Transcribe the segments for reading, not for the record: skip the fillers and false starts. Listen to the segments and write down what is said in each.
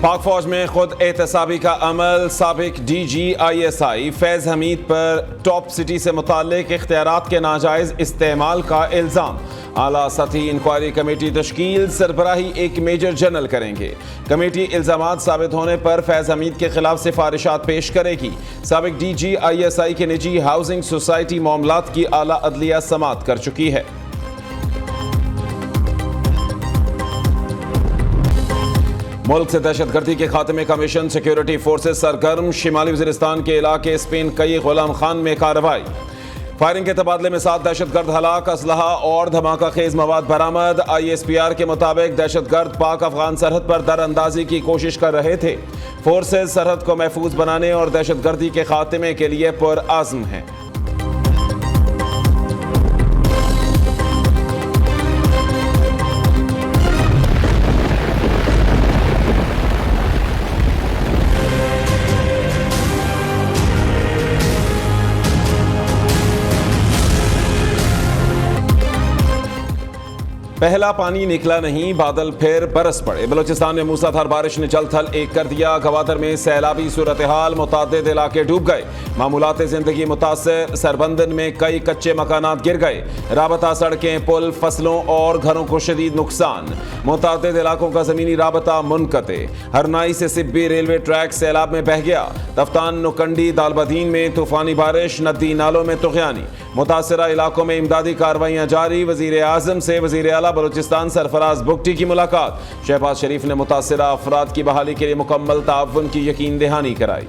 पाक फौज में खुद एहतसाबी का अमल। साबिक DGISI फैज़ हमीद पर टॉप सिटी से मुताल्लिक इख्तियारात के नाजायज़ इस्तेमाल का इल्ज़ाम। आला सतही इंक्वायरी कमेटी तश्कील, सरबराही एक मेजर जनरल करेंगे। कमेटी इल्ज़ामात साबित होने पर फैज़ हमीद के खिलाफ सिफारिशात पेश करेगी। साबिक DGISI के निजी हाउसिंग सोसाइटी मामलात की आला अदलिया समाअत कर चुकी है। मुल्क से दहशतगर्दी के खात्मे का मिशन, सिक्योरिटी फोर्सेज सरगर्म। शिमाली वज़ीरिस्तान के इलाके स्पेन कई गुलाम खान में कार्रवाई। फायरिंग के तबादले में 7 दहशतगर्द हलाक, असलहा और धमाका खेज मवाद बरामद। ISPR के मुताबिक दहशतगर्द पाक अफगान सरहद पर दरअंदाजी की कोशिश कर रहे थे। फोर्सेज सरहद को महफूज बनाने और दहशतगर्दी के खात्मे के लिए पुरअज़्म हैं। पहला पानी निकला नहीं, बादल फिर बरस पड़े। बलोचिस्तान में मूसलाधार बारिश ने जल थल एक कर दिया। गवादर में सैलाबी सूरत हाल, मुतादिद इलाके डूब गए। मामूलात जिंदगी मुतासर, सरबंदन में कई कच्चे मकानात गिर गए। राबता सड़कें, पुल, फसलों और घरों को शदीद नुकसान। मुतादिद इलाकों का जमीनी राबता मुनक़ते। हरनाई से सिब्बी रेलवे ट्रैक सैलाब में बह गया। तफ्तान, नुकंडी, दालबदीन में तूफानी बारिश, नदी नालों में तुग़यानी। मुतासरा इलाकों में इमदादी कार्रवाइयाँ जारी। वज़ीर आज़म से वज़ीर आला बलूचिस्तान सरफराज बुगटी की मुलाकात। शहबाज शरीफ ने मुतासरा अफराद की बहाली के लिए मुकम्मल ताअव्वुन की यकीन दहानी कराई।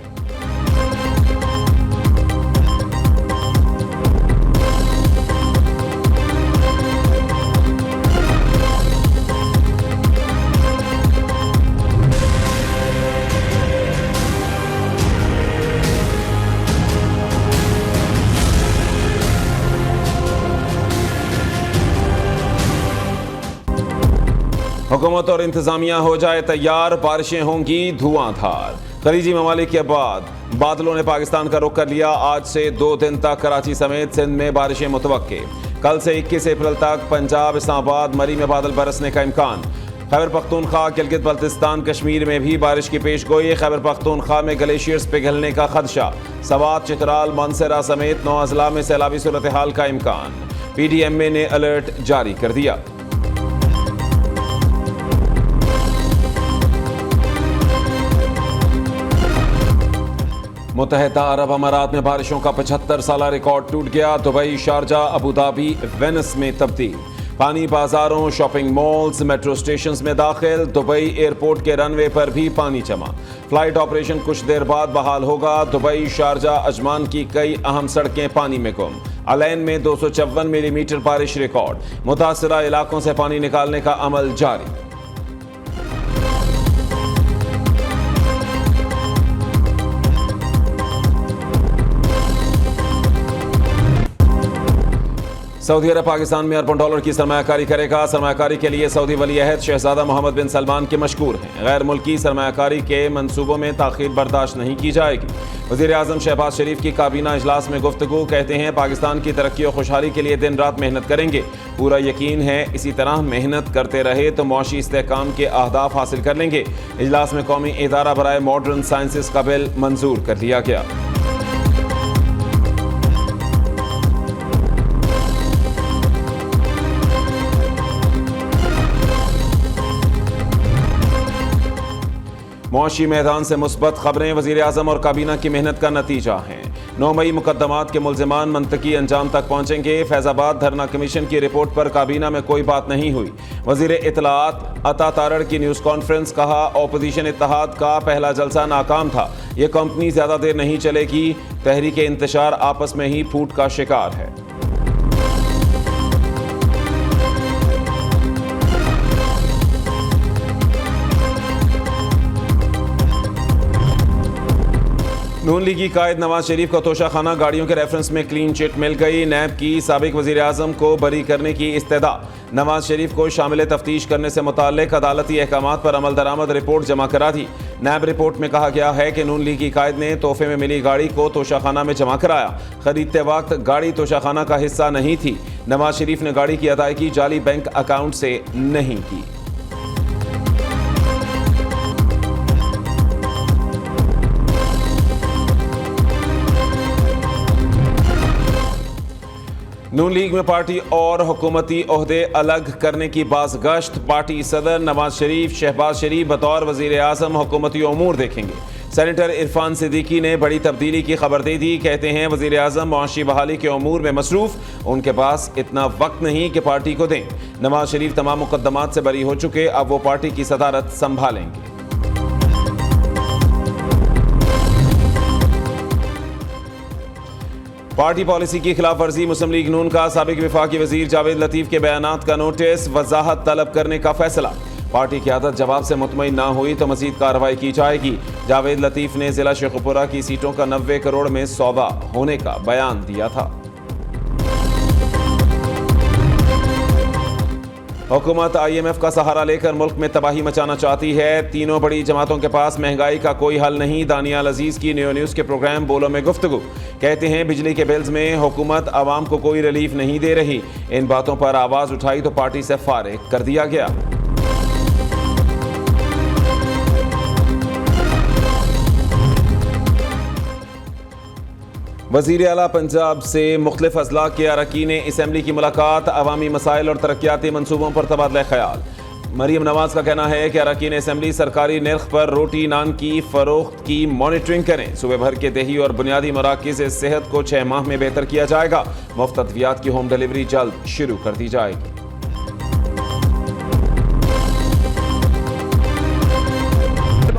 हुकूमत और इंतजामिया हो जाए तैयार, बारिशें होंगी धुआंधार। खलीजी ममालिक के बाद बादलों ने पाकिस्तान का रुख कर लिया। आज से 2 दिन तक कराची समेत सिंध में बारिशें मुतवक्के। कल से 21 अप्रैल तक पंजाब, इस्लामाबाद, मरी में बादल बरसने का इम्कान। खैबर पख्तूनख्वा, गिलगित बल्तिस्तान, कश्मीर में भी बारिश की पेशगोई। खैबर पख्तूनख्वा में ग्लेशियर्स पिघलने का खदशा। सवात, चित्राल, मानसरा समेत 9 अजला में सैलाबी सूरत हाल का इम्कान। PDMA ने अलर्ट जारी कर दिया। मुत्तहिदा अरब अमारात में बारिशों का 75 साला रिकॉर्ड टूट गया। Dubai, Sharjah, Abu Dhabi, Venice में तब्दील। पानी बाजारों, शॉपिंग मॉल्स, मेट्रो स्टेशंस में दाखिल। दुबई एयरपोर्ट के रनवे पर भी पानी जमा। फ्लाइट ऑपरेशन कुछ देर बाद बहाल होगा। दुबई, शारजा, अजमान की कई अहम सड़कें पानी में गुम। अलैन में 254 मिलीमीटर बारिश रिकॉर्ड। मुतासरा इलाकों से पानी निकालने का अमल जारी। सऊदी अरब पाकिस्तान में अरबों डॉलर की सरमायाकारी करेगा। सरमायाकारी के लिए सऊदी वली अहद शहजादा मोहम्मद बिन सलमान के मशकूर हैं। गैर मुल्की सरमायाकारी के मंसूबों में ताख़ीर बर्दाश्त नहीं की जाएगी। वज़ीर आज़म शहबाज शरीफ की काबीना इजलास में गुफ्तगू। कहते हैं पाकिस्तान की तरक्की और खुशहाली के लिए दिन रात मेहनत करेंगे। पूरा यकीन है इसी तरह मेहनत करते रहे तो मुआशी इस्तेहकाम के अहदाफ हासिल कर लेंगे। इजलास में कौमी इदारा बराए मॉडर्न साइंसेस का बिल मंजूर कर लिया गया। मुआशी मैदान से मुस्बत खबरें वज़ीर आज़म और काबीना की मेहनत का नतीजा हैं। 9 मई मुकदमात के मुल्ज़िमान मंतकी अंजाम तक पहुँचेंगे। फैज़ाबाद धरना कमीशन की रिपोर्ट पर काबीना में कोई बात नहीं हुई। वज़ीर इत्तलाआत अता तारड़ की न्यूज़ कॉन्फ्रेंस। कहा ऑपोजिशन इत्तेहाद का पहला जलसा नाकाम था। ये कंपनी ज़्यादा देर नहीं चलेगी। तहरीक इंतशार आपस में ही फूट का शिकार है। नून लीगी कायद नवाज शरीफ को तोशाखाना गाड़ियों के रेफरेंस में क्लीन चिट मिल गई। नैब की साबिक वज़ीर आज़म को बरी करने की इस्तदा। नवाज शरीफ को शामिल तफ्तीश करने से मुताल्लिक अदालती अहकामात पर अमल दरामद रिपोर्ट जमा करा दी। नैब रिपोर्ट में कहा गया है कि नून लीगी कायद ने तोहफे में मिली गाड़ी को तोशाखाना में जमा कराया। खरीदते वक्त गाड़ी तोशाखाना का हिस्सा नहीं थी। नवाज शरीफ ने गाड़ी की अदायगी जाली बैंक अकाउंट से नहीं की। नून लीग में पार्टी और हुकूमती ओहदे अलग करने की बाज़गश्त। पार्टी सदर नवाज शरीफ शहबाज शरीफ बतौर वज़ीर आज़म हुकूमती उमूर देखेंगे। सेनेटर इरफान सिद्दीकी ने बड़ी तब्दीली की खबर दे दी। कहते हैं वज़ीर आज़म मुआशी बहाली के उमूर में मसरूफ़, उनके पास इतना वक्त नहीं कि पार्टी को दें। नवाज शरीफ तमाम मुकद्दमात से बरी हो चुके, अब वो पार्टी की सदारत संभालेंगे। पार्टी पॉलिसी की खिलाफ वर्जी। मुस्लिम लीग नून का साबिक वफाकी वजीर जावेद लतीफ के बयानात का नोटिस, वजाहत तलब करने का फैसला। पार्टी क़यादत जवाब से मुतमईन ना हुई तो मजीद कार्रवाई की जाएगी। जावेद लतीफ ने जिला शेखुपुरा की सीटों का 90 करोड़ में सौदा होने का बयान दिया था। हुकूमत IMF का सहारा लेकर मुल्क में तबाही मचाना चाहती है। तीनों बड़ी जमातों के पास महंगाई का कोई हल नहीं। दानियाल अजीज की न्यू न्यूज़ के प्रोग्राम बोलो में गुफ्तगू। कहते हैं बिजली के बिल्स में हुकूमत आवाम को कोई रिलीफ नहीं दे रही। इन बातों पर आवाज़ उठाई तो पार्टी से फारिग कर दिया गया। वज़ीर आला पंजाब से मुख्तलिफ अजला के अरकान असम्बली की मुलाकात। अवामी मसाइल और तरक्याती मनसूबों पर तबादला ख्याल। मरीम नवाज का कहना है कि अरकान असम्बली सरकारी निर्ख पर रोटी नान की फरोख्त की मॉनिटरिंग करें। सूबे भर के देही और बुनियादी मराकिज़ सेहत को 6 माह में बेहतर किया जाएगा। मुफ्त अद्वियात की होम डिलीवरी जल्द शुरू कर दी जाएगी।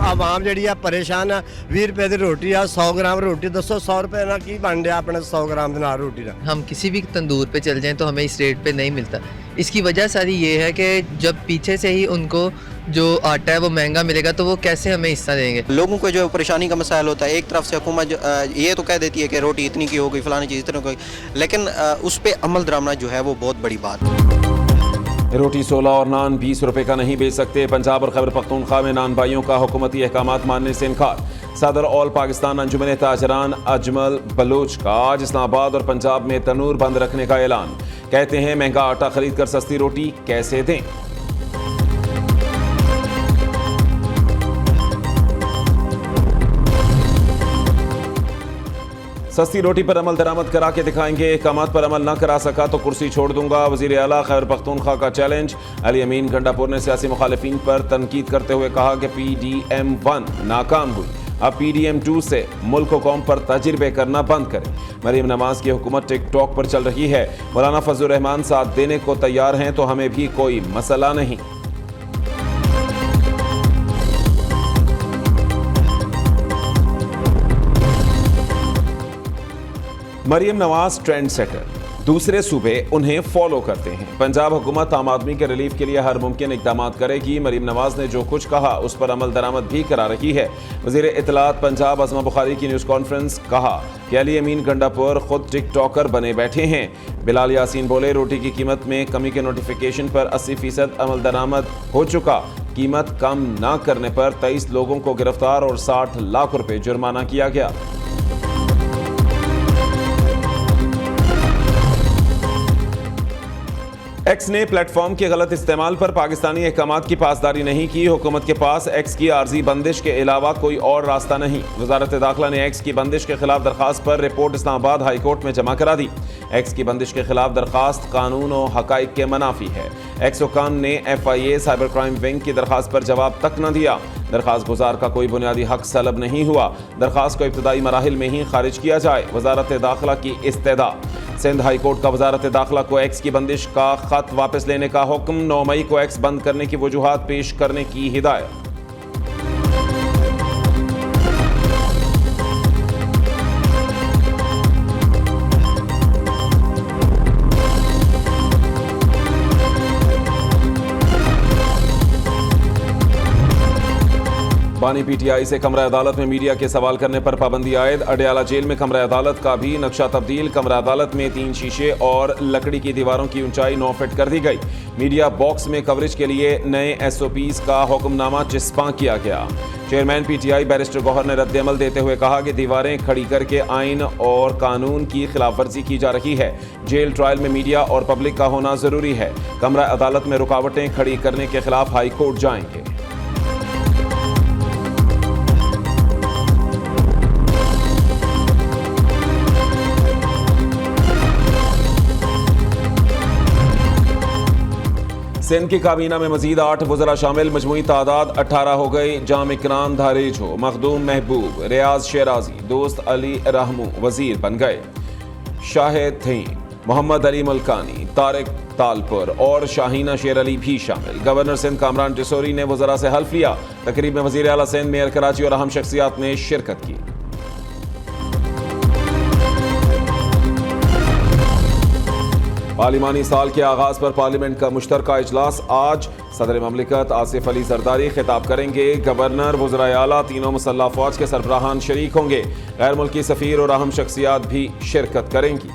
आवाम जी परेशान है। 20 रुपए की रोटी आ, 100 ग्राम रोटी दसो 100 रुपए ना की बन रहा अपने 100 ग्राम के नाल रोटी का। हम किसी भी तंदूर पे चल जाएं तो हमें इस रेट पे नहीं मिलता। इसकी वजह सारी ये है कि जब पीछे से ही उनको जो आटा है वो महंगा मिलेगा तो वो कैसे हमें हिस्सा देंगे। लोगों को जो परेशानी का मसाइल होता है, एक तरफ से हुकूमत ये तो कह देती है कि रोटी इतनी की हो गई, फलानी चीज़ इतनी हो गई, लेकिन उस पर अमल दरामद जो है वो बहुत बड़ी बात है। रोटी 16 और नान 20 रुपए का नहीं बेच सकते। पंजाब और खैबर पख्तूनख्वा में नान भाइयों का हुकूमती अहकामात मानने से इनकार। सदर ऑल पाकिस्तान अंजुमन ताजरान अजमल बलोच का आज इस्लामाबाद और पंजाब में तनूर बंद रखने का ऐलान। कहते हैं महंगा आटा खरीद कर सस्ती रोटी कैसे दें। सस्ती रोटी पर अमल दरामद करा के दिखाएंगे। अहकामात पर अमल न करा सका तो कुर्सी छोड़ दूंगा। वज़ीर आला खैबर पख्तूनख्वा का चैलेंज। अली अमीन गंडापुर ने सियासी मुखालिफिन पर तनकीद करते हुए कहा कि PDM-1 नाकाम हुई, अब PDM-2 से मुल्क व कौम पर तजर्बे करना बंद करें। मरीम नवाज की हुकूमत टिकटॉक पर चल रही है। मौलाना फजलुर रहमान साथ देने को तैयार हैं तो हमें भी कोई मसला नहीं। मरीम नवाज ट्रेंड सेटर, दूसरे सूबे उन्हें फॉलो करते हैं। पंजाब हुकूमत आम आदमी के रिलीफ के लिए हर मुमकिन इक़दाम करेगी। मरीम नवाज ने जो कुछ कहा उस पर अमल दरामद भी करा रही है। वज़ीर इत्तलात पंजाब अज़मा बुखारी की न्यूज़ कॉन्फ्रेंस, कहा कि अली अमीन गंडापुर खुद टिकटॉकर बने बैठे हैं। बिलाल यासीन बोले रोटी की कीमत में कमी के नोटिफिकेशन पर 80% अमल दरामद हो चुका। कीमत कम न करने पर 23 लोगों को गिरफ्तार और 60 लाख रुपए जुर्माना किया गया। एक्स ने प्लेटफॉर्म के गलत इस्तेमाल पर पाकिस्तानी अहकामात की पासदारी नहीं की। हुकूमत के पास एक्स की आर्जी बंदिश के अलावा कोई और रास्ता नहीं। वजारत दाखिला ने एक्स की बंदिश के खिलाफ दरखास्त पर रिपोर्ट इस्लामाबाद हाई कोर्ट में जमा करा दी। एक्स की बंदिश के खिलाफ दरखास्त कानून और हकाइक के मनाफी है। एक्स हुकाम ने FIA साइबर क्राइम विंग की दरखास्त पर जवाब तक न दिया। दरखास्त गुजार का कोई बुनियादी हक सलब नहीं हुआ। दरखास्त को इब्तदाई मराहिल में ही खारिज किया जाए। वजारत दाखिला की इस्तेदा। सिंध हाई कोर्ट का वजारत दाखिला को एक्स की बंदिश का खत वापस लेने का हुक्म। 9 मई को एक्स बंद करने की वजूहात पेश करने की हिदायत। बानी PTI से कमरा अदालत में मीडिया के सवाल करने पर पाबंदी आयद। अडयाला जेल में कमरा अदालत का भी नक्शा तब्दील। कमरा अदालत में 3 शीशे और लकड़ी की दीवारों की ऊंचाई 9 फीट कर दी गई। मीडिया बॉक्स में कवरेज के लिए नए SOPs का हुक्मनामा चिस्पा किया गया। चेयरमैन PTI बैरिस्टर गौहर ने रद्द-ए-अमल देते हुए कहा कि दीवारें खड़ी करके आइन और कानून की खिलाफवर्जी की जा रही है। जेल ट्रायल में मीडिया और पब्लिक का होना जरूरी है। कमरा अदालत में रुकावटें खड़ी करने के खिलाफ हाई कोर्ट जाएंगे। सिंध की काबीना में मजीद 8 वज़रा शामिल, मजमूई तादाद 18 हो गई। जाम इकराम धारेजो, मखदूम महबूब, रियाज शेराजी, दोस्त अली रहमू वजीर बन गए। शाहिद थी, मोहम्मद अली मुल्कानी, तारिक तालपुर और शाहीना शेर अली भी शामिल। गवर्नर सिंध कामरान टिसोरी ने वज़रा से हल्फ लिया। तकरीब में वज़ीर आला सिंध, मेयर कराची और अहम शख्सियात ने शिरकत की। पार्लिमानी साल के आगाज पर पार्लियामेंट का मुश्तरका इजलास आज। सदर ममलिकत आसिफ अली जरदारी खिताब करेंगे। गवर्नर, वज़राए आला, तीनों मुसल्लह फौज के सरबराहान शरीक होंगे। गैर मुल्की सफ़ीर और अहम शख्सियात भी शिरकत करेंगी।